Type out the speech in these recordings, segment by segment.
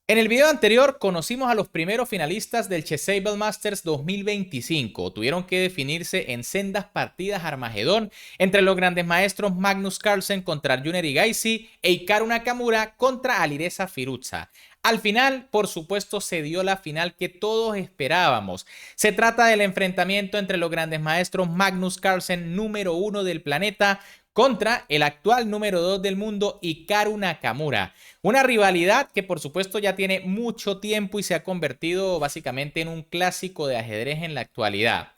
En el video anterior conocimos a los primeros finalistas del Chessable Masters 2025. Tuvieron que definirse en sendas partidas Armagedón entre los grandes maestros Magnus Carlsen contra Junior Higashi e Hikaru Nakamura contra Alireza Firuza. Al final, por supuesto, se dio la final que todos esperábamos. Se trata del enfrentamiento entre los grandes maestros Magnus Carlsen, número 1 del planeta, contra el actual número 2 del mundo, Hikaru Nakamura. Una rivalidad que por supuesto ya tiene mucho tiempo y se ha convertido básicamente en un clásico de ajedrez en la actualidad.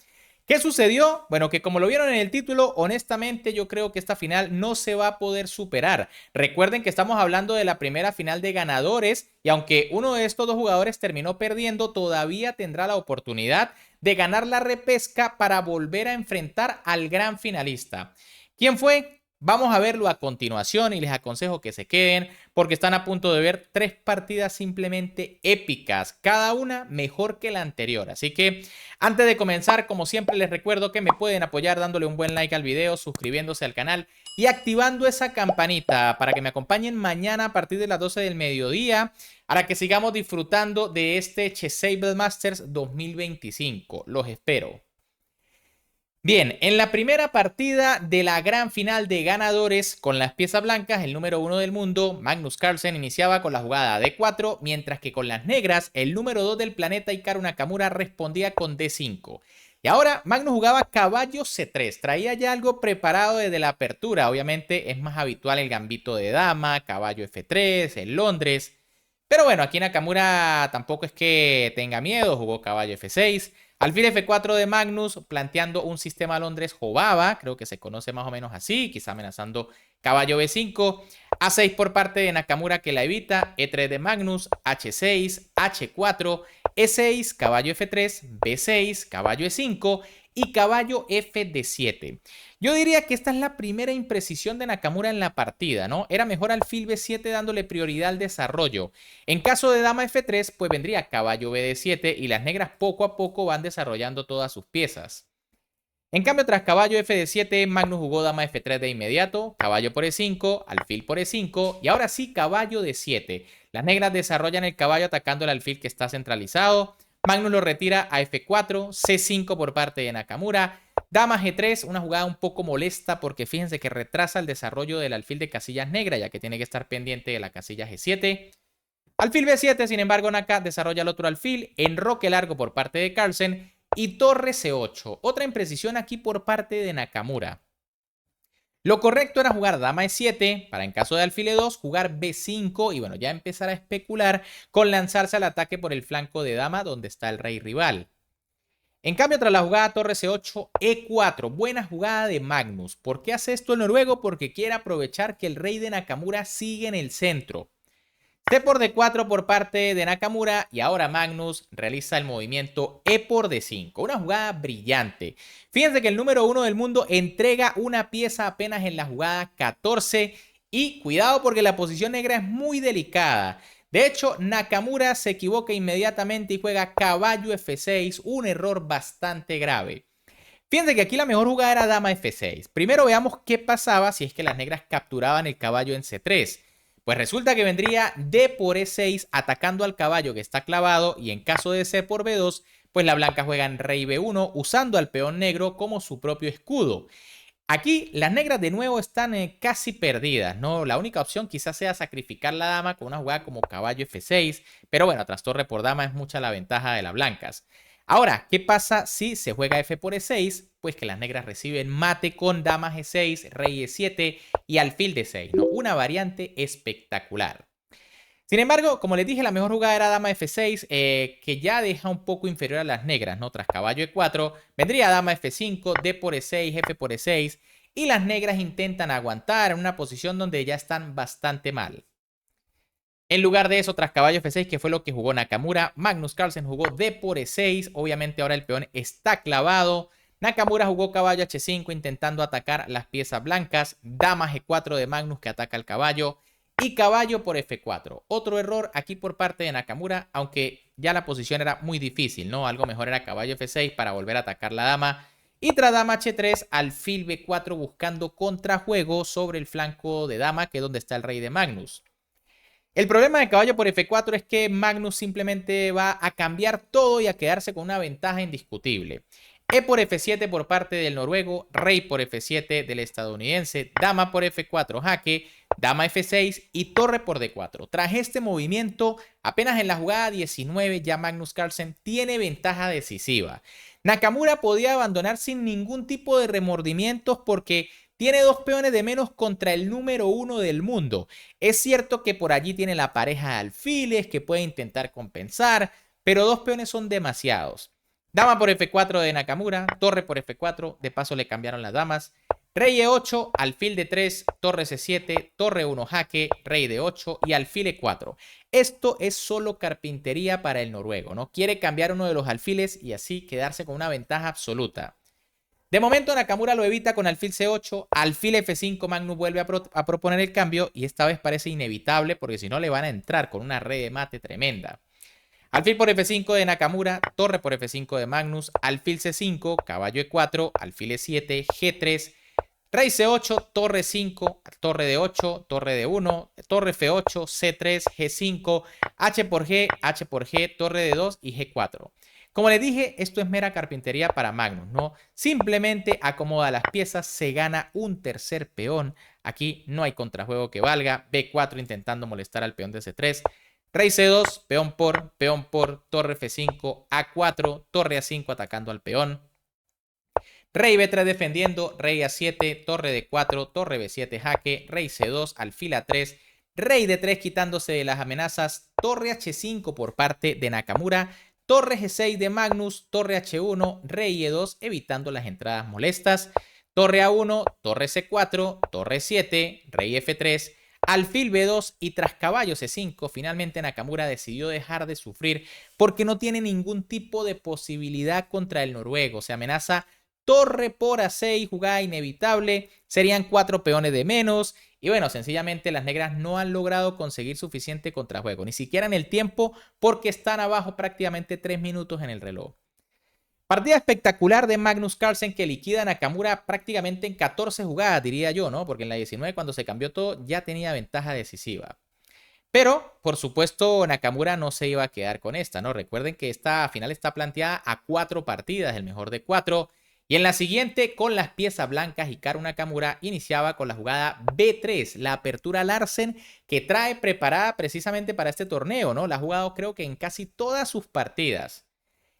¿Qué sucedió? Bueno, que como lo vieron en el título, honestamente yo creo que esta final no se va a poder superar. Recuerden que estamos hablando de la primera final de ganadores y aunque uno de estos dos jugadores terminó perdiendo, todavía tendrá la oportunidad de ganar la repesca para volver a enfrentar al gran finalista. ¿Quién fue? Vamos a verlo a continuación y les aconsejo que se queden porque están a punto de ver tres partidas simplemente épicas, cada una mejor que la anterior. Así que antes de comenzar, como siempre les recuerdo que me pueden apoyar dándole un buen like al video, suscribiéndose al canal y activando esa campanita para que me acompañen mañana a partir de las 12 del mediodía para que sigamos disfrutando de este Chessable Masters 2025. Los espero. Bien, en la primera partida de la gran final de ganadores con las piezas blancas, el número 1 del mundo, Magnus Carlsen, iniciaba con la jugada D4, mientras que con las negras, el número 2 del planeta, Hikaru Nakamura, respondía con D5. Y ahora Magnus jugaba caballo C3, traía ya algo preparado desde la apertura, obviamente es más habitual el gambito de dama, caballo F3, el Londres, pero bueno, aquí Nakamura tampoco es que tenga miedo, jugó caballo F6, alfil F4 de Magnus, planteando un sistema Londres Jobaba, creo que se conoce más o menos así, quizá amenazando caballo B5, A6 por parte de Nakamura que la evita, E3 de Magnus, H6, H4, E6, caballo F3, B6, caballo E5 y caballo F de 7. Yo diría que esta es la primera imprecisión de Nakamura en la partida, ¿no? Era mejor alfil B7 dándole prioridad al desarrollo. En caso de dama F3, pues vendría caballo BD7 y las negras poco a poco van desarrollando todas sus piezas. En cambio, tras caballo F7, Magnus jugó dama F3 de inmediato, caballo por E5, alfil por E5 y ahora sí caballo D7. Las negras desarrollan el caballo atacando el alfil que está centralizado. Magnus lo retira a F4, C5 por parte de Nakamura. Dama G3, una jugada un poco molesta porque fíjense que retrasa el desarrollo del alfil de casillas negra ya que tiene que estar pendiente de la casilla G7. Alfil B7, sin embargo, Naka desarrolla el otro alfil, enroque largo por parte de Carlsen y torre C8. Otra imprecisión aquí por parte de Nakamura. Lo correcto era jugar dama E7, para en caso de alfil E2 jugar B5 y bueno, ya empezar a especular con lanzarse al ataque por el flanco de dama donde está el rey rival. En cambio, tras la jugada torre C8, E4, buena jugada de Magnus. ¿Por qué hace esto el noruego? Porque quiere aprovechar que el rey de Nakamura sigue en el centro. C por D4 por parte de Nakamura y ahora Magnus realiza el movimiento E por D5. Una jugada brillante. Fíjense que el número 1 del mundo entrega una pieza apenas en la jugada 14 y cuidado porque la posición negra es muy delicada. De hecho, Nakamura se equivoca inmediatamente y juega caballo F6, un error bastante grave. Fíjense que aquí la mejor jugada era dama F6. Primero veamos qué pasaba si es que las negras capturaban el caballo en C3. Pues resulta que vendría D por E6 atacando al caballo que está clavado y en caso de C por B2, pues la blanca juega en rey B1 usando al peón negro como su propio escudo. Aquí las negras de nuevo están casi perdidas, ¿no? La única opción quizás sea sacrificar la dama con una jugada como caballo F6, pero bueno, tras torre por dama es mucha la ventaja de las blancas. Ahora, ¿qué pasa si se juega F por E6? Pues que las negras reciben mate con dama G6, rey E7 y alfil D6, ¿no? Una variante espectacular. Sin embargo, como les dije, la mejor jugada era dama F6, que ya deja un poco inferior a las negras, ¿no? Tras caballo E4, vendría dama F5, D por E6, F por E6, y las negras intentan aguantar en una posición donde ya están bastante mal. En lugar de eso, tras caballo F6, que fue lo que jugó Nakamura, Magnus Carlsen jugó D por E6, obviamente ahora el peón está clavado. Nakamura jugó caballo H5 intentando atacar las piezas blancas, dama G4 de Magnus que ataca el caballo y caballo por F4. Otro error aquí por parte de Nakamura, aunque ya la posición era muy difícil, ¿no? Algo mejor era caballo F6 para volver a atacar la dama. Y tras dama H3, alfil B4 buscando contrajuego sobre el flanco de dama, que es donde está el rey de Magnus. El problema de caballo por F4 es que Magnus simplemente va a cambiar todo y a quedarse con una ventaja indiscutible. E por F7 por parte del noruego, rey por F7 del estadounidense, dama por F4 jaque, dama F6 y torre por D4. Tras este movimiento, apenas en la jugada 19 ya Magnus Carlsen tiene ventaja decisiva. Nakamura podía abandonar sin ningún tipo de remordimientos porque tiene 2 peones de menos contra el número 1 del mundo. Es cierto que por allí tiene la pareja de alfiles que puede intentar compensar, pero 2 peones son demasiados. Dama por F4 de Nakamura, torre por F4, de paso le cambiaron las damas. Rey E8, alfil D3, torre C7, torre 1 jaque, rey D8 y alfil E4. Esto es solo carpintería para el noruego, ¿no? Quiere cambiar uno de los alfiles y así quedarse con una ventaja absoluta. De momento Nakamura lo evita con alfil C8, alfil F5, Magnus vuelve a proponer el cambio y esta vez parece inevitable porque si no le van a entrar con una red de mate tremenda. Alfil por F5 de Nakamura, torre por F5 de Magnus, alfil C5, caballo E4, alfil E7, G3, rey C8, torre 5, torre D8, torre D1, torre F8, C3, G5, H por G, torre D2 y G4. Como les dije, esto es mera carpintería para Magnus, ¿no? Simplemente acomoda las piezas, se gana un tercer peón. Aquí no hay contrajuego que valga. B4 intentando molestar al peón de C3. Rey C2, peón por, torre F5, A4, torre A5 atacando al peón. Rey B3 defendiendo, rey A7, torre D4, torre B7 jaque, rey C2, alfil A3, rey D3 quitándose de las amenazas, torre H5 por parte de Nakamura, torre G6 de Magnus, torre H1, rey E2 evitando las entradas molestas, torre A1, torre C4, torre 7, rey F3, alfil B2 y tras caballo C5, finalmente Nakamura decidió dejar de sufrir porque no tiene ningún tipo de posibilidad contra el noruego. Se amenaza torre por A6, jugada inevitable, serían 4 peones de menos y bueno, sencillamente las negras no han logrado conseguir suficiente contrajuego, ni siquiera en el tiempo porque están abajo prácticamente 3 minutos en el reloj. Partida espectacular de Magnus Carlsen que liquida a Nakamura prácticamente en 14 jugadas, diría yo, ¿no? Porque en la 19, cuando se cambió todo, ya tenía ventaja decisiva. Pero, por supuesto, Nakamura no se iba a quedar con esta, ¿no? Recuerden que esta final está planteada a 4 partidas, el mejor de 4. Y en la siguiente, con las piezas blancas, Hikaru Nakamura iniciaba con la jugada B3, la apertura Larsen que trae preparada precisamente para este torneo, ¿no? La ha jugado creo que en casi todas sus partidas.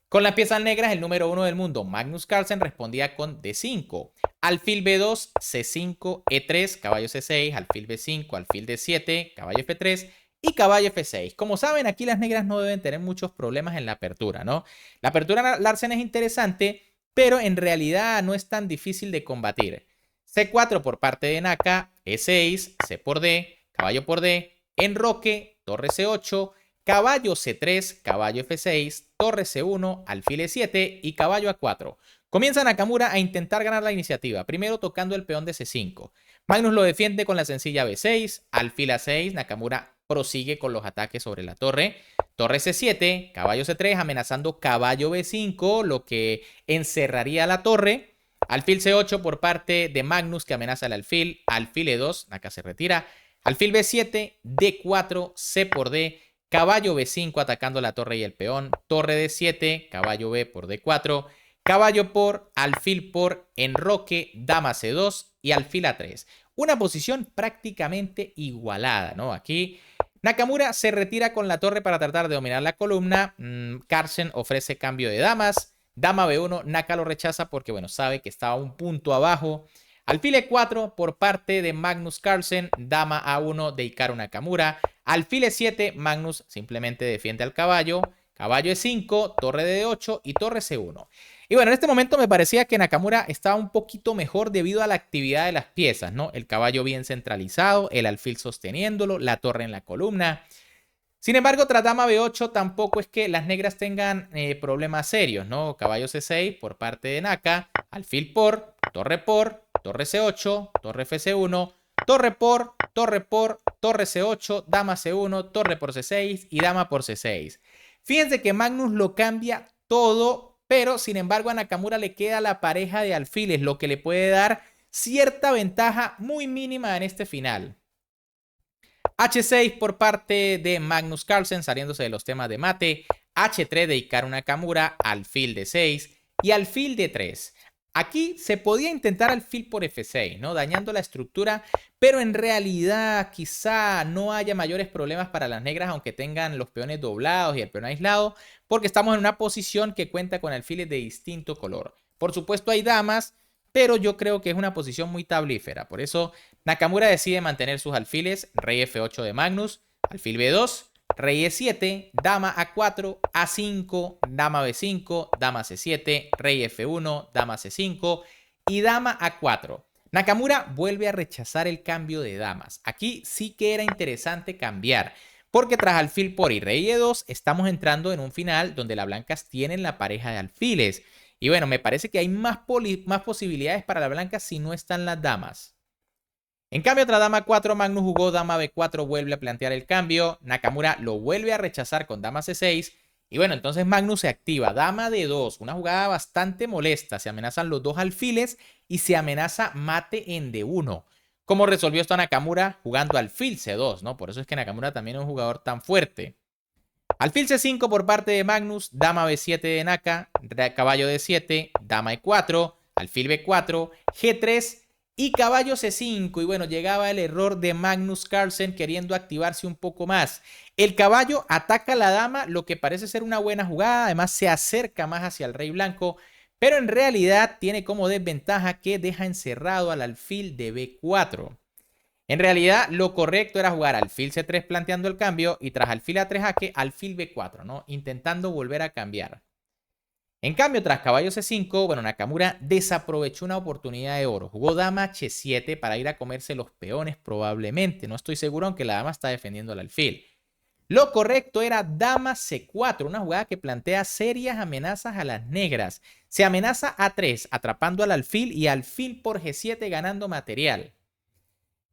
Con las piezas negras, el número 1 del mundo, Magnus Carlsen, respondía con D5. Alfil B2, C5, E3, caballo C6, alfil B5, alfil D7, caballo F3 y caballo F6. Como saben, aquí las negras no deben tener muchos problemas en la apertura, ¿no? La apertura Larsen es interesante, pero en realidad no es tan difícil de combatir. C4 por parte de Naka, E6, C por D, caballo por D, enroque, torre C8, caballo C3, caballo F6, torre C1, alfil E7 y caballo A4. Comienza Nakamura a intentar ganar la iniciativa, primero tocando el peón de C5. Magnus lo defiende con la sencilla B6, alfil A6, Nakamura prosigue con los ataques sobre la torre. Torre C7, caballo C3 amenazando caballo B5, lo que encerraría la torre. Alfil C8 por parte de Magnus que amenaza el alfil. Alfil E2, Naka se retira. Alfil B7, D4, C por D. Caballo B5 atacando la torre y el peón. Torre D7, caballo B por D4. Caballo por, alfil por, enroque, dama C2 y alfil A3. Una posición prácticamente igualada, ¿no? Aquí Nakamura se retira con la torre para tratar de dominar la columna. Carlsen ofrece cambio de damas. Dama B1, Naka lo rechaza porque, bueno, sabe que estaba un punto abajo. Alfil E4 por parte de Magnus Carlsen. Dama A1 de Hikaru Nakamura. Alfil E7, Magnus simplemente defiende al caballo. Caballo E5, torre de D8 y torre C1. Y bueno, en este momento me parecía que Nakamura estaba un poquito mejor debido a la actividad de las piezas, ¿no? El caballo bien centralizado, el alfil sosteniéndolo, la torre en la columna. Sin embargo, tras dama B8 tampoco es que las negras tengan problemas serios, ¿no? Caballo C6 por parte de Naka, alfil por, torre C8, torre F1, torre por, torre C8, dama C1, torre por C6 y dama por C6. Fíjense que Magnus lo cambia todo, pero sin embargo a Nakamura le queda la pareja de alfiles, lo que le puede dar cierta ventaja muy mínima en este final. H6 por parte de Magnus Carlsen, saliéndose de los temas de mate. H3 de Hikaru Nakamura, alfil de 6 y alfil de 3. Aquí se podía intentar alfil por F6, ¿no? Dañando la estructura, pero en realidad quizá no haya mayores problemas para las negras, aunque tengan los peones doblados y el peón aislado, porque estamos en una posición que cuenta con alfiles de distinto color. Por supuesto hay damas, pero yo creo que es una posición muy tablífera. Por eso Nakamura decide mantener sus alfiles, rey F8 de Magnus, alfil B2, rey E7, dama A4, A5, dama B5, dama C7, rey F1, dama C5 y dama A4. Nakamura vuelve a rechazar el cambio de damas. Aquí sí que era interesante cambiar, porque tras alfil por y rey E2 estamos entrando en un final donde las blancas tienen la pareja de alfiles. Y bueno, me parece que hay más posibilidades para las blancas si no están las damas. En cambio, tras dama 4, Magnus jugó dama B4, vuelve a plantear el cambio. Nakamura lo vuelve a rechazar con dama C6. Y bueno, entonces Magnus se activa. Dama D2, una jugada bastante molesta. Se amenazan los dos alfiles y se amenaza mate en D1. ¿Cómo resolvió esto Nakamura? Jugando alfil C2, ¿no? Por eso es que Nakamura también es un jugador tan fuerte. Alfil C5 por parte de Magnus, dama B7 de Naka, caballo D7, dama E4, alfil B4, G3 y caballo C5. Y bueno, llegaba el error de Magnus Carlsen queriendo activarse un poco más. El caballo ataca a la dama, lo que parece ser una buena jugada. Además se acerca más hacia el rey blanco, pero en realidad tiene como desventaja que deja encerrado al alfil de B4. En realidad, lo correcto era jugar alfil C3 planteando el cambio y tras alfil A3 jaque, alfil B4, ¿no? Intentando volver a cambiar. En cambio, tras caballo C5, bueno, Nakamura desaprovechó una oportunidad de oro. Jugó dama H7 para ir a comerse los peones probablemente. No estoy seguro, aunque la dama está defendiendo el alfil. Lo correcto era dama C4, una jugada que plantea serias amenazas a las negras. Se amenaza A3, atrapando al alfil y alfil por G7 ganando material.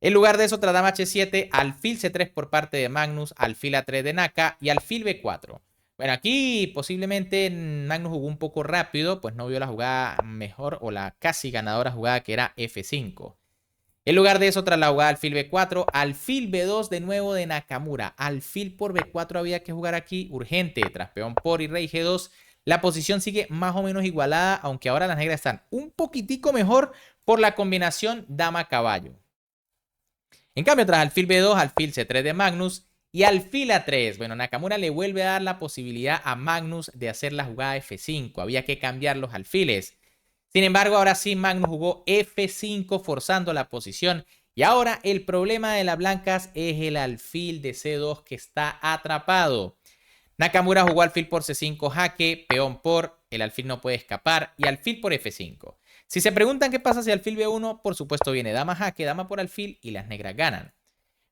En lugar de eso, tras dama H7, alfil C3 por parte de Magnus, alfil A3 de Naka y alfil B4. Bueno, aquí posiblemente Magnus jugó un poco rápido, pues no vio la jugada mejor o la casi ganadora jugada que era F5. En lugar de eso, tras la jugada alfil B4, alfil B2 de nuevo de Nakamura. Alfil por B4 había que jugar aquí urgente. Tras peón por y rey G2, la posición sigue más o menos igualada, aunque ahora las negras están un poquitico mejor por la combinación dama-caballo. En cambio, tras alfil B2, alfil C3 de Magnus y alfil A3. Bueno, Nakamura le vuelve a dar la posibilidad a Magnus de hacer la jugada F5. Había que cambiar los alfiles. Sin embargo, ahora sí Magnus jugó F5 forzando la posición. Y ahora el problema de las blancas es el alfil de C2 que está atrapado. Nakamura jugó alfil por C5 jaque, peón por, el alfil no puede escapar y alfil por F5. Si se preguntan qué pasa si alfil B1, por supuesto viene dama jaque, dama por alfil y las negras ganan.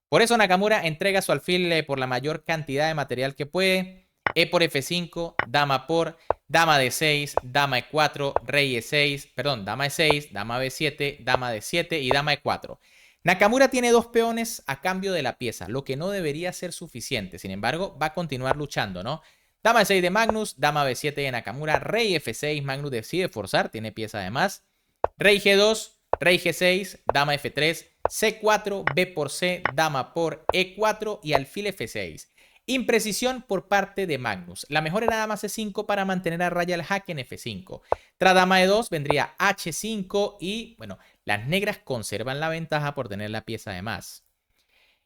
Por eso Nakamura entrega su alfil por la mayor cantidad de material que puede. E por F5, dama por, dama D6, dama E4, rey E6, perdón, dama E6, dama B7, dama D7 y dama E4. Nakamura tiene dos peones a cambio de la pieza, lo que no debería ser suficiente. Sin embargo, va a continuar luchando, ¿no? Dama E6 de Magnus, dama B7 de Nakamura, rey F6, Magnus decide forzar, tiene pieza además. Rey G2, rey G6, dama F3, C4, B por C, dama por E4 y alfil F6. Imprecisión por parte de Magnus. La mejor era dama C5 para mantener a raya el jaque en F5. Tras dama E2 vendría H5 y, bueno, las negras conservan la ventaja por tener la pieza de más.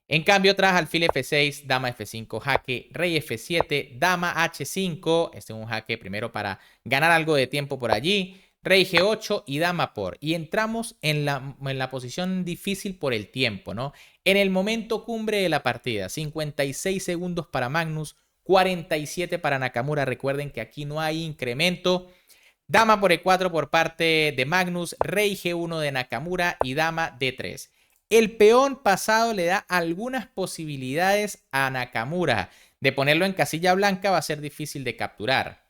En cambio, tras alfil F6, dama F5 jaque, rey F7, dama H5. Este es un jaque primero para ganar algo de tiempo por allí. Rey G8 y dama por. Y entramos en la posición difícil por el tiempo, ¿no? En el momento cumbre de la partida. 56 segundos para Magnus, 47 para Nakamura. Recuerden que aquí no hay incremento. Dama por E4 por parte de Magnus, rey G1 de Nakamura y dama D3. El peón pasado le da algunas posibilidades a Nakamura. De ponerlo en casilla blanca va a ser difícil de capturar.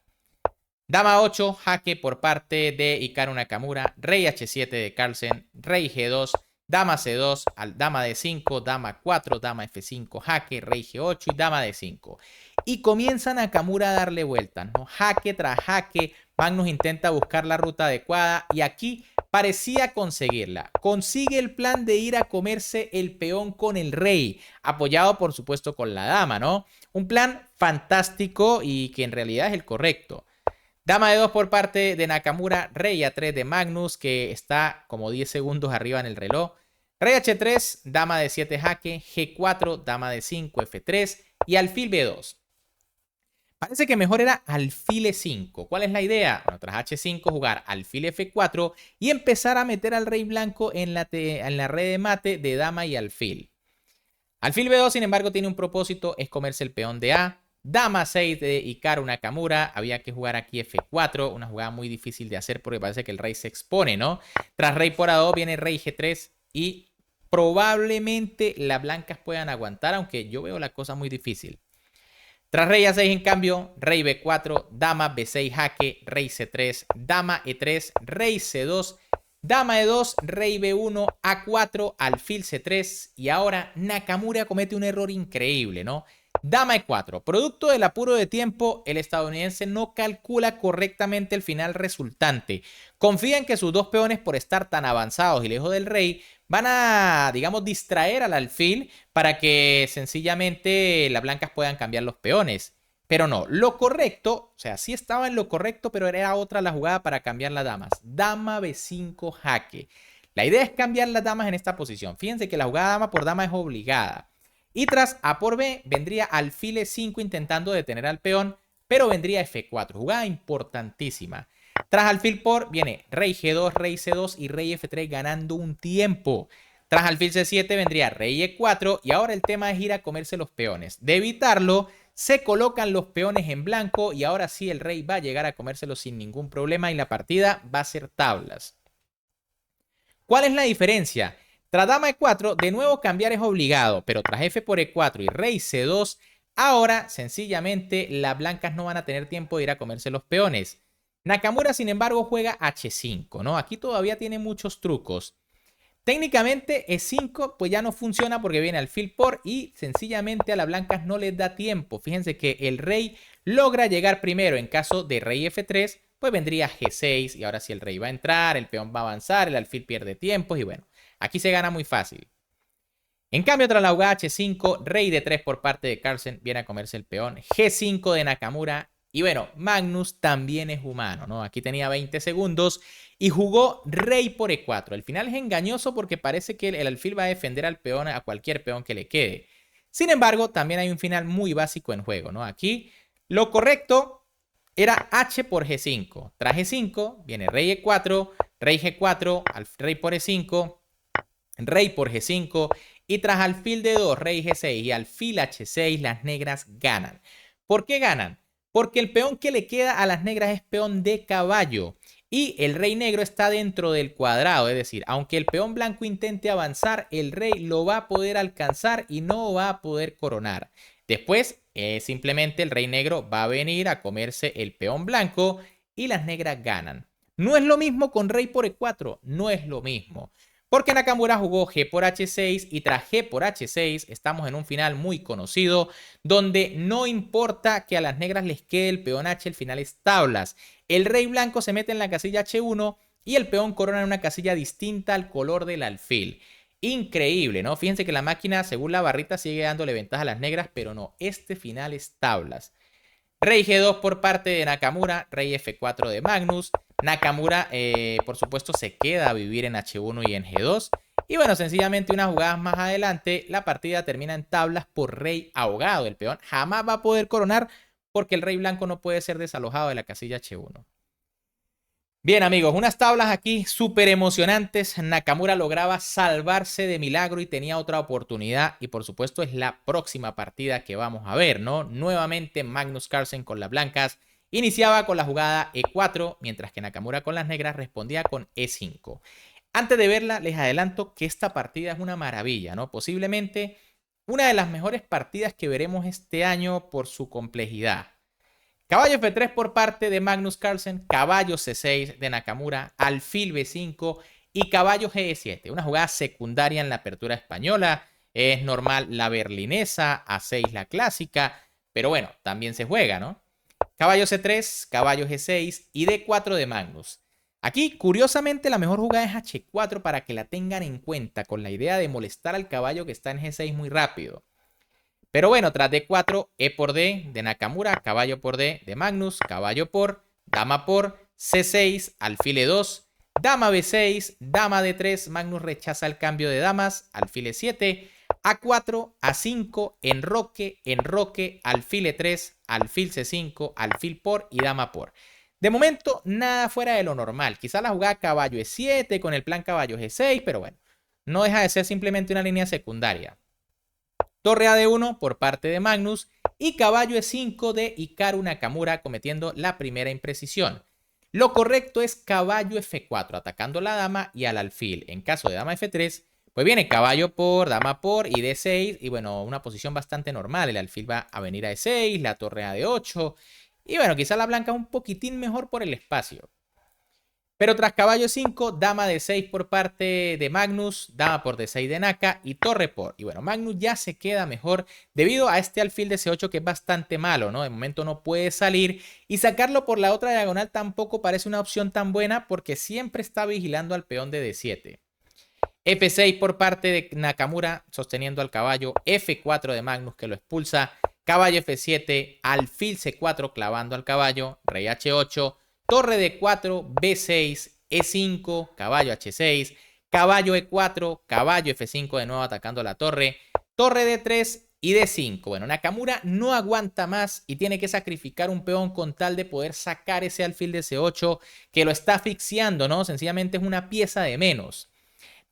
Dama 8, jaque por parte de Hikaru Nakamura, rey H7 de Carlsen, rey G2, dama C2, dama D5, dama 4, dama F5, jaque, rey G8 y dama D5. Y comienza Nakamura a darle vueltas, ¿no? Jaque tras jaque, Magnus intenta buscar la ruta adecuada y aquí parecía conseguirla. Consigue el plan de ir a comerse el peón con el rey, apoyado por supuesto con la dama, ¿no? Un plan fantástico y que en realidad es el correcto. Dama de 2 por parte de Nakamura, rey A3 de Magnus, que está como 10 segundos arriba en el reloj. Rey H3, dama de 7 jaque, G4, dama de 5, F3 y alfil B2. Parece que mejor era alfil E5. ¿Cuál es la idea? Bueno, tras H5 jugar alfil F4 y empezar a meter al rey blanco en la red de mate de dama y alfil. Alfil B2, sin embargo, tiene un propósito, es comerse el peón de A. Dama 6 de Hikaru Nakamura, había que jugar aquí F4, una jugada muy difícil de hacer porque parece que el rey se expone, ¿no? Tras rey por A2 viene rey G3 y probablemente las blancas puedan aguantar, aunque yo veo la cosa muy difícil. Tras rey A6, en cambio, rey B4, dama B6 jaque, rey C3, dama E3, rey C2, dama E2, rey B1, A4, alfil C3 y ahora Nakamura comete un error increíble, ¿no? Dama E4. Producto del apuro de tiempo, el estadounidense no calcula correctamente el final resultante. Confía en que sus dos peones, por estar tan avanzados y lejos del rey, van a, digamos, distraer al alfil para que sencillamente las blancas puedan cambiar los peones. Pero no, lo correcto, o sea, sí estaba en lo correcto, pero era otra la jugada para cambiar las damas. Dama B5 jaque. La idea es cambiar las damas en esta posición. Fíjense que la jugada dama por dama es obligada. Y tras A por B vendría alfil E5 intentando detener al peón, pero vendría F4, jugada importantísima. Tras alfil por viene rey G2, rey C2 y rey F3 ganando un tiempo. Tras alfil C7 vendría rey E4 y ahora el tema es ir a comerse los peones. De evitarlo, se colocan los peones en blanco y ahora sí el rey va a llegar a comérselos sin ningún problema y la partida va a ser tablas. ¿Cuál es la diferencia? Tras dama E4, de nuevo cambiar es obligado, pero tras F por E4 y rey C2, ahora sencillamente las blancas no van a tener tiempo de ir a comerse los peones. Nakamura, sin embargo, juega H5, ¿no? Aquí todavía tiene muchos trucos. Técnicamente E5 pues ya no funciona porque viene alfil por y sencillamente a las blancas no les da tiempo. Fíjense que el rey logra llegar primero. En caso de rey F3 pues vendría G6 y ahora sí el rey va a entrar, el peón va a avanzar, el alfil pierde tiempo y bueno, aquí se gana muy fácil. En cambio, tras la jugada H5, rey D3 por parte de Carlsen viene a comerse el peón, G5 de Nakamura. Y bueno, Magnus también es humano, ¿no? Aquí tenía 20 segundos y jugó rey por E4. El final es engañoso porque parece que el alfil va a defender al peón, a cualquier peón que le quede. Sin embargo, también hay un final muy básico en juego, ¿no? Aquí lo correcto era H por G5. Tras G5 viene rey E4, rey G4, rey por E5, rey por G5 y tras alfil D2, rey G6 y alfil H6, las negras ganan. ¿Por qué ganan? Porque el peón que le queda a las negras es peón de caballo y el rey negro está dentro del cuadrado, es decir, aunque el peón blanco intente avanzar, el rey lo va a poder alcanzar y no va a poder coronar. Después, simplemente el rey negro va a venir a comerse el peón blanco y las negras ganan. No es lo mismo con rey por E4, no es lo mismo. Porque Nakamura jugó G por H6 y tras G por H6 estamos en un final muy conocido donde no importa que a las negras les quede el peón H, el final es tablas. El rey blanco se mete en la casilla H1 y el peón corona en una casilla distinta al color del alfil. Increíble, ¿no? Fíjense que la máquina, según la barrita, sigue dándole ventaja a las negras, pero no, este final es tablas. Rey G2 por parte de Nakamura, rey F4 de Magnus. Nakamura, por supuesto, se queda a vivir en H1 y en G2. Y bueno, sencillamente unas jugadas más adelante, la partida termina en tablas por rey ahogado. El peón jamás va a poder coronar porque el rey blanco no puede ser desalojado de la casilla H1. Bien, amigos, unas tablas aquí súper emocionantes. Nakamura lograba salvarse de milagro y tenía otra oportunidad. Y por supuesto es la próxima partida que vamos a ver, ¿no? Nuevamente Magnus Carlsen con las blancas iniciaba con la jugada E4, mientras que Nakamura con las negras respondía con E5. Antes de verla, les adelanto que esta partida es una maravilla, ¿no? Posiblemente una de las mejores partidas que veremos este año por su complejidad. Caballo F3 por parte de Magnus Carlsen, caballo C6 de Nakamura, alfil B5 y caballo G7. Una jugada secundaria en la apertura española. Es normal la berlinesa, A6 la clásica, pero bueno, también se juega, ¿no? Caballo C3, caballo G6 y D4 de Magnus. Aquí, curiosamente, la mejor jugada es H4 para que la tengan en cuenta, con la idea de molestar al caballo que está en G6 muy rápido. Pero bueno, tras D4, E por D de Nakamura, caballo por D de Magnus, caballo por, dama por, C6, alfil E2, dama B6, dama D3, Magnus rechaza el cambio de damas, alfil E7, A4, A5, enroque, enroque, alfil E3, alfil C5, alfil por y dama por. De momento, nada fuera de lo normal. Quizá la jugada caballo E7 con el plan caballo G6, pero bueno, no deja de ser simplemente una línea secundaria. Torre a D1 por parte de Magnus y caballo E5 de Hikaru Nakamura cometiendo la primera imprecisión. Lo correcto es caballo F4 atacando la dama y al alfil. En caso de dama F3, pues viene caballo por, dama por y D6 y bueno, una posición bastante normal. El alfil va a venir a E6, la torre a D8 y bueno, quizá la blanca un poquitín mejor por el espacio. Pero tras caballo 5, dama de 6 por parte de Magnus, dama por d6 de Naka y torre por. Y bueno, Magnus ya se queda mejor debido a este alfil de c8 que es bastante malo, ¿no? De momento no puede salir y sacarlo por la otra diagonal tampoco parece una opción tan buena porque siempre está vigilando al peón de d7. F6 por parte de Nakamura sosteniendo al caballo, F4 de Magnus que lo expulsa, caballo F7, alfil C4 clavando al caballo, rey H8, torre D4, B6, E5, caballo H6, caballo E4, caballo F5 de nuevo atacando la torre, torre D3 y D5. Bueno, Nakamura no aguanta más y tiene que sacrificar un peón con tal de poder sacar ese alfil de C8 que lo está asfixiando, ¿no? Sencillamente es una pieza de menos.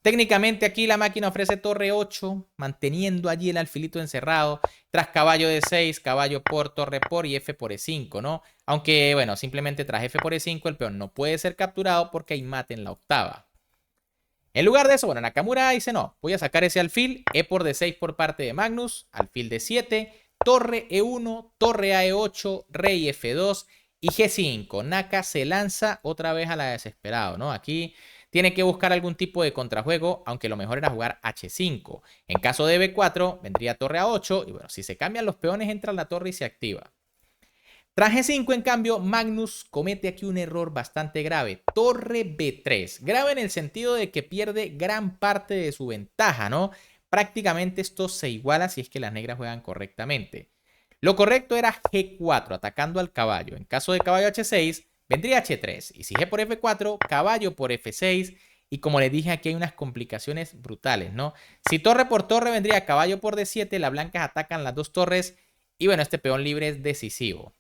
Técnicamente aquí la máquina ofrece torre 8, manteniendo allí el alfilito encerrado, tras caballo de 6, caballo por, torre por y F por E5, ¿no? Aunque, bueno, simplemente tras F por E5 el peón no puede ser capturado porque hay mate en la octava. En lugar de eso, bueno, Nakamura dice no, voy a sacar ese alfil, E por D6 por parte de Magnus, alfil D7, torre E1, torre a E8, rey F2 y G5. Naka se lanza otra vez a la desesperado, ¿no? Aquí tiene que buscar algún tipo de contrajuego, aunque lo mejor era jugar H5. En caso de B4, vendría torre A8 y bueno, si se cambian los peones, entra la torre y se activa. Tras G5, en cambio, Magnus comete aquí un error bastante grave. Torre B3. Grave en el sentido de que pierde gran parte de su ventaja, ¿no? Prácticamente esto se iguala si es que las negras juegan correctamente. Lo correcto era G4, atacando al caballo. En caso de caballo H6, vendría H3. Y si G por F4, caballo por F6. Y como les dije, aquí hay unas complicaciones brutales, ¿no? Si torre por torre vendría caballo por D7, las blancas atacan las dos torres. Y bueno, este peón libre es decisivo.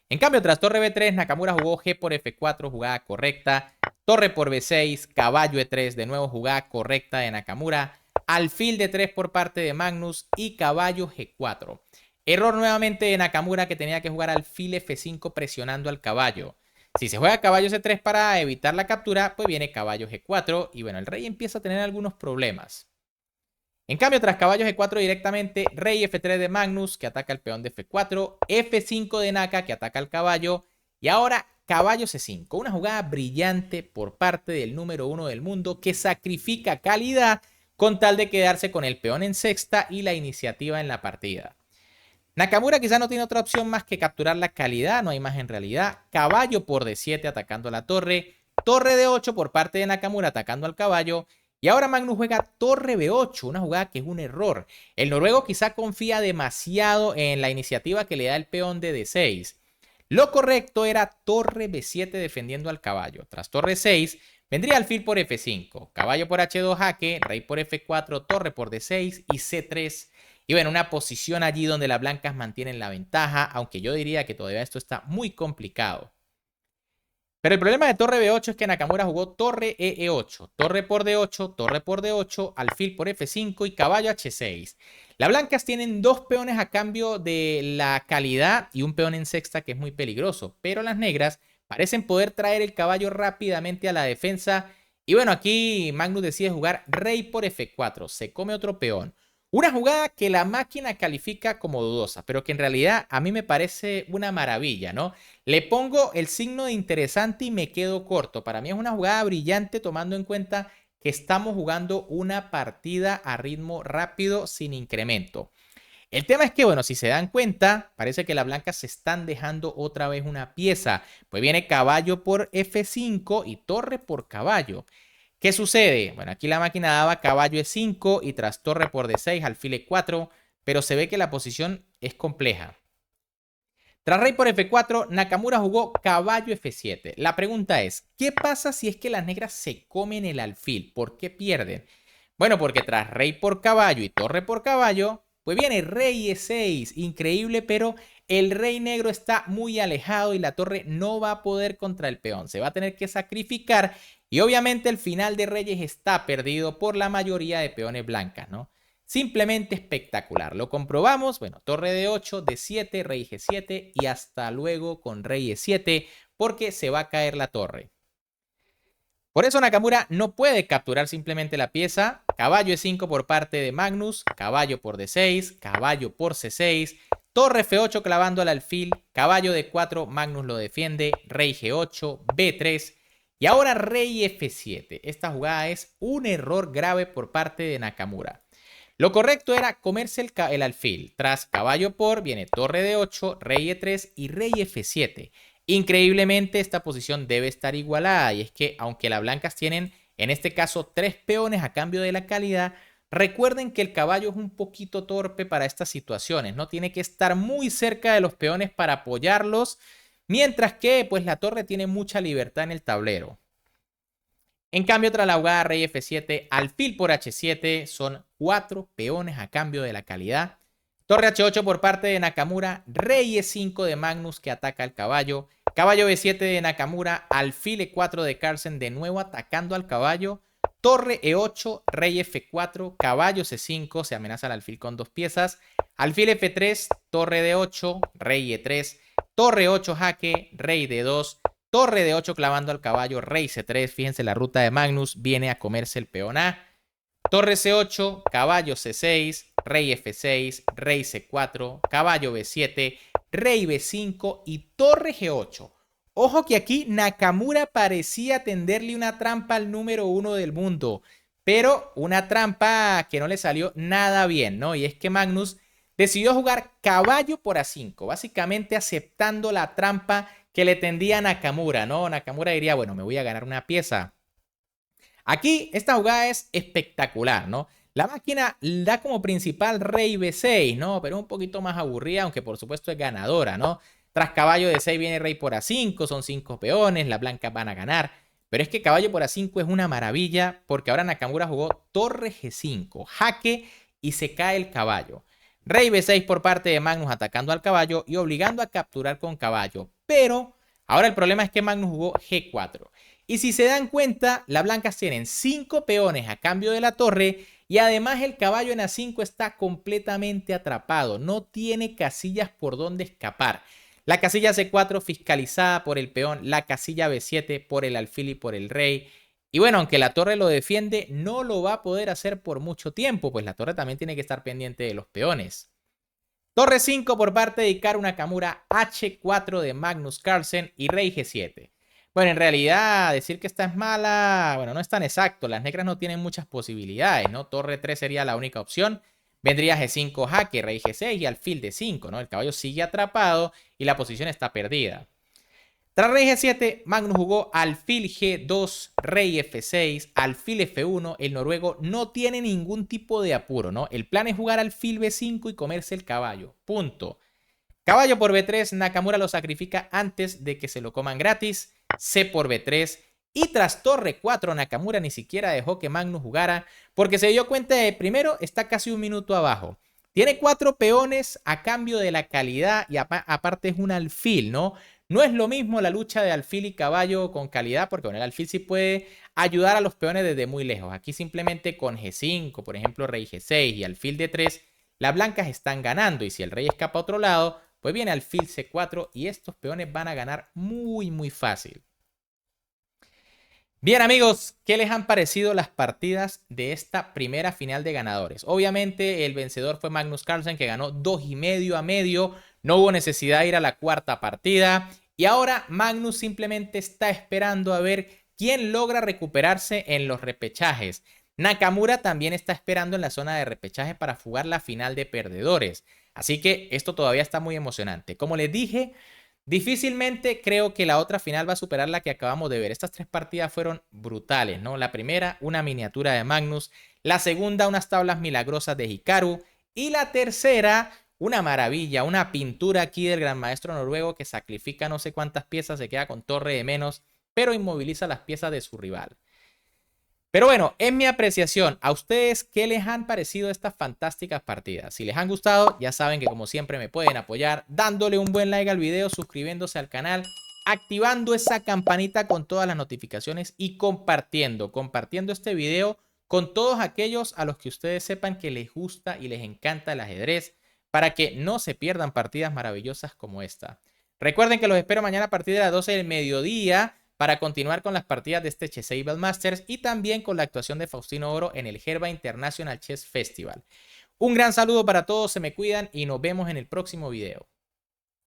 En cambio, tras torre B3, Nakamura jugó G por F4, jugada correcta. Torre por B6, caballo E3, de nuevo jugada correcta de Nakamura. Alfil D3 por parte de Magnus y caballo G4. Error nuevamente de Nakamura que tenía que jugar alfil F5 presionando al caballo. Si se juega caballo C3 para evitar la captura, pues viene caballo G4 y bueno, el rey empieza a tener algunos problemas. En cambio, tras caballo G4 directamente, rey F3 de Magnus, que ataca el peón de F4, F5 de Naka, que ataca al caballo, y ahora caballo C5, una jugada brillante por parte del número 1 del mundo, que sacrifica calidad con tal de quedarse con el peón en sexta y la iniciativa en la partida. Nakamura quizá no tiene otra opción más que capturar la calidad, no hay más en realidad. Caballo por D7 atacando a la torre, torre D8 por parte de Nakamura atacando al caballo, y ahora Magnus juega torre B8, una jugada que es un error. El noruego quizá confía demasiado en la iniciativa que le da el peón de D6. Lo correcto era torre B7 defendiendo al caballo. Tras torre 6 vendría alfil por F5, caballo por H2 jaque, rey por F4, torre por D6 y C3. Y bueno, una posición allí donde las blancas mantienen la ventaja, aunque yo diría que todavía esto está muy complicado. Pero el problema de torre B8 es que Nakamura jugó torre E8, torre por D8, torre por D8, alfil por F5 y caballo H6. Las blancas tienen dos peones a cambio de la calidad y un peón en sexta que es muy peligroso, pero las negras parecen poder traer el caballo rápidamente a la defensa. Y bueno, aquí Magnus decide jugar rey por F4, se come otro peón. Una jugada que la máquina califica como dudosa, pero que en realidad a mí me parece una maravilla, ¿no? Le pongo el signo de interesante y me quedo corto. Para mí es una jugada brillante tomando en cuenta que estamos jugando una partida a ritmo rápido sin incremento. El tema es que, bueno, si se dan cuenta, parece que las blancas se están dejando otra vez una pieza. Pues viene caballo por F5 y torre por caballo. ¿Qué sucede? Bueno, aquí la máquina daba caballo E5 y tras torre por D6, alfil E4, pero se ve que la posición es compleja. Tras rey por F4, Nakamura jugó caballo F7. La pregunta es, ¿qué pasa si es que las negras se comen el alfil? ¿Por qué pierden? Bueno, porque tras rey por caballo y torre por caballo, pues viene rey E6. Increíble, pero el rey negro está muy alejado y la torre no va a poder contra el peón. Se va a tener que sacrificar y obviamente el final de reyes está perdido por la mayoría de peones blancas, ¿no? Simplemente espectacular. Lo comprobamos. Bueno, torre de 8, de 7, rey G7 y hasta luego con rey E7 porque se va a caer la torre. Por eso Nakamura no puede capturar simplemente la pieza. Caballo E5 por parte de Magnus, caballo por D6, caballo por C6, torre F8 clavando al alfil, caballo D4, Magnus lo defiende, rey G8, B3 y ahora rey F7. Esta jugada es un error grave por parte de Nakamura. Lo correcto era comerse el alfil. Tras caballo por viene torre de 8, rey E3 y rey F7. Increíblemente esta posición debe estar igualada y es que aunque las blancas tienen en este caso 3 peones a cambio de la calidad, recuerden que el caballo es un poquito torpe para estas situaciones, ¿no? Tiene que estar muy cerca de los peones para apoyarlos, mientras que pues la torre tiene mucha libertad en el tablero. En cambio, tras la jugada rey F7, alfil por H7, son 4 peones a cambio de la calidad. Torre H8 por parte de Nakamura, rey E5 de Magnus que ataca al caballo. Caballo B7 de Nakamura, alfil E4 de Carlsen de nuevo atacando al caballo. Torre E8, rey F4, caballo C5, se amenaza el alfil con 2 piezas. Alfil F3, torre D8, rey E3, torre 8 jaque, rey D2. Torre de 8 clavando al caballo, rey C3. Fíjense la ruta de Magnus, viene a comerse el peón A. Torre C8, caballo C6, rey F6, rey C4, caballo B7, rey B5 y torre G8. Ojo que aquí Nakamura parecía tenderle una trampa al número 1 del mundo, pero una trampa que no le salió nada bien, ¿no? Y es que Magnus decidió jugar caballo por A5, básicamente aceptando la trampa que le tendía a Nakamura, ¿no? Nakamura diría, bueno, me voy a ganar una pieza. Aquí esta jugada es espectacular, ¿no? La máquina da como principal rey B6, ¿no? Pero un poquito más aburrida, aunque por supuesto es ganadora, ¿no? Tras caballo de 6 viene rey por A5, son 5 peones, las blancas van a ganar. Pero es que caballo por A5 es una maravilla porque ahora Nakamura jugó torre G5, jaque y se cae el caballo. Rey B6 por parte de Magnus atacando al caballo y obligando a capturar con caballo. Pero ahora el problema es que Magnus jugó G4. Y si se dan cuenta, las blancas tienen 5 peones a cambio de la torre y además el caballo en A5 está completamente atrapado. No tiene casillas por donde escapar. La casilla C4 fiscalizada por el peón, la casilla B7 por el alfil y por el rey. Y bueno, aunque la torre lo defiende, no lo va a poder hacer por mucho tiempo, pues la torre también tiene que estar pendiente de los peones. Torre 5 por parte de Hikaru Nakamura, H4 de Magnus Carlsen y rey G7. Bueno, en realidad decir que esta es mala, bueno, no es tan exacto. Las negras no tienen muchas posibilidades, ¿no? Torre 3 sería la única opción. Vendría G5 jaque, rey G6 y alfil de 5, ¿no? El caballo sigue atrapado y la posición está perdida. Tras rey G7, Magnus jugó alfil G2, rey F6, alfil F1. El noruego no tiene ningún tipo de apuro, ¿no? El plan es jugar alfil B5 y comerse el caballo. Punto. Caballo por B3, Nakamura lo sacrifica antes de que se lo coman gratis. C por B3. Y tras torre 4, Nakamura ni siquiera dejó que Magnus jugara porque se dio cuenta de, primero, está casi un minuto abajo. Tiene 4 peones a cambio de la calidad y aparte es un alfil, ¿no? No es lo mismo la lucha de alfil y caballo con calidad porque bueno, el alfil sí puede ayudar a los peones desde muy lejos. Aquí simplemente con G5, por ejemplo, rey G6 y alfil D3, las blancas están ganando y si el rey escapa a otro lado, pues viene alfil C4 y estos peones van a ganar muy fácil. Bien amigos, ¿qué les han parecido las partidas de esta primera final de ganadores? Obviamente el vencedor fue Magnus Carlsen que ganó 2,5 a medio, no hubo necesidad de ir a la cuarta partida y ahora Magnus simplemente está esperando a ver quién logra recuperarse en los repechajes. Nakamura también está esperando en la zona de repechaje para jugar la final de perdedores. Así que esto todavía está muy emocionante. Como les dije, difícilmente creo que la otra final va a superar la que acabamos de ver. Estas tres partidas fueron brutales, ¿no? La primera, una miniatura de Magnus. La segunda, unas tablas milagrosas de Hikaru. Y la tercera, una maravilla, una pintura aquí del gran maestro noruego que sacrifica no sé cuántas piezas, se queda con torre de menos, pero inmoviliza las piezas de su rival. Pero bueno, en mi apreciación, ¿a ustedes qué les han parecido estas fantásticas partidas? Si les han gustado, ya saben que como siempre me pueden apoyar dándole un buen like al video, suscribiéndose al canal, activando esa campanita con todas las notificaciones y compartiendo este video con todos aquellos a los que ustedes sepan que les gusta y les encanta el ajedrez para que no se pierdan partidas maravillosas como esta. Recuerden que los espero mañana a partir de las 12 del mediodía para continuar con las partidas de este Chessable Masters y también con la actuación de Faustino Oro en el Gerba International Chess Festival. Un gran saludo para todos, se me cuidan y nos vemos en el próximo video.